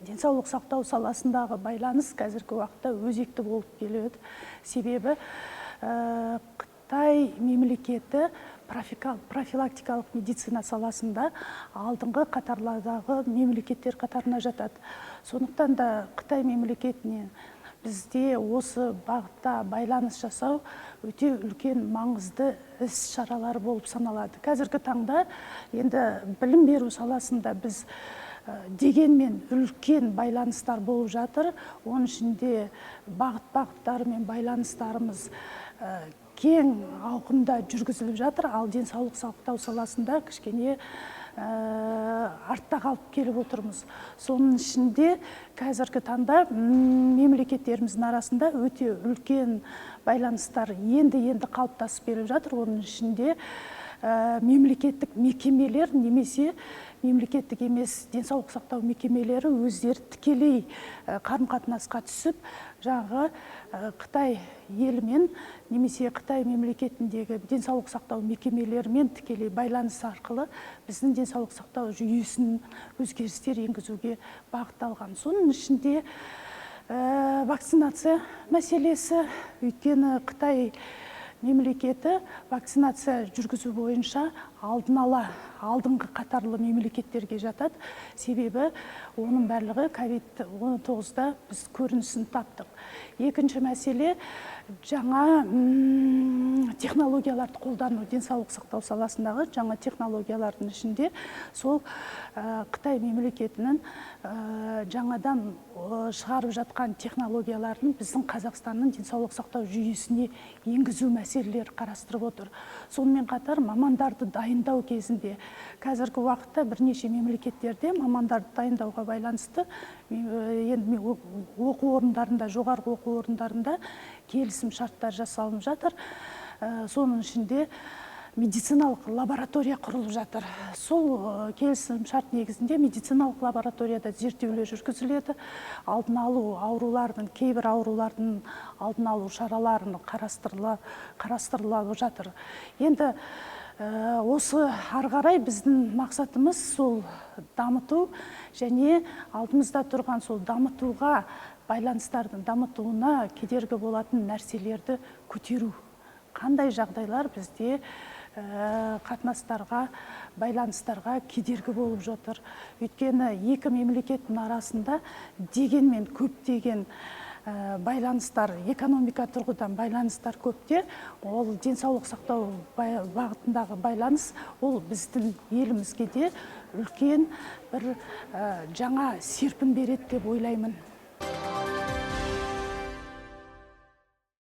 денсаулық сақтау саласындағы байланыс қазіргі уақытта өзекті болып келеді. Себебі Қытай мемлекеті профилактикалық медицина саласында алдыңғы қатарлардағы мемлекеттер қатарына жатады. Сондықтан да Қытай мемлекетіне бізде осы бағытта байланыс жасау өте үлкен маңызды іс-шаралар болып саналады. Қазіргі таңда енді білім беру саласында біз дегенмен үлкен байланыстар болып жатыр. Оның ішінде бағыттарымен байланыстарымыз кең ауқымда жүргізіліп жатыр, ал денсаулық сақтау саласында кішкене артта қалып келіп отырмыз. Соның ішінде қазіргі таңда мемлекеттеріміздің арасында өте үлкен байланыстар енді қалыптасып келіп жатыр. Оның ішінде мемлекеттік мекемелер немесе мемлекеттік емес денсаулық сақтау мекемелері өздері тікелей қарым-қатынасқа түсіп, жаңағы Қытай елімен немесе Қытай мемлекетіндегі денсаулық сақтау мекемелерімен тікелей байланыс арқылы біздің денсаулық сақтау жүйесін өзгерістер енгізуге бағытталған. Соның ішінде вакцинация мәселесі, өйткені Қытай мемлекеті вакцинация жүргізу бойынша алдыңғы қатарлы мемлекеттерге жатады. Себебі оның барлығы COVID-19-да біз көрінісін таптық. Екінші мәселе жаңа технологияларды қолдану. Денсаулық сақтау саласындағы жаңа технологиялардың ішінде сол Қытай мемлекетінің жаңадан шығарып жатқан технологияларын біздің Қазақстанның денсаулық сақтау жүйесіне енгізу мәселелері қарастырып отыр. Сонымен қатар мамандарды дайындау кезінде қазіргі уақытта бірнеше мемлекеттерде мамандарды дайындауға байланысты енді оқу орындарында, жоғарғы оқу орындарында келісім шарттар жасалынып жатыр. Соның ішінде медициналық лаборатория құрылып жатыр. Сол келісім шарт негізінде медициналық лабораторияда зерттеулер жүргізіледі. Алдын алу аурулардың, кейбір аурулардың алдын алу шараларын қарастырылып жатыр. Енді осы ары қарай біздің мақсатымыз сол дамыту және алдымызда тұрған сол дамытуға байланыстардың дамытуына кедергі болатын нәрселерді көтеру. Қандай жағдайлар бізде қатынастарға, байланыстарға кедергі болып жатыр. Өйткені екі мемлекеттің арасында дегенмен көптеген байланыстар, экономика тұрғыдан байланыстар көпте, ол денсаулық сақтау бағытындағы байланыс, ол біздің елімізге де үлкен бір жаңа серпін береді деп ойлаймын.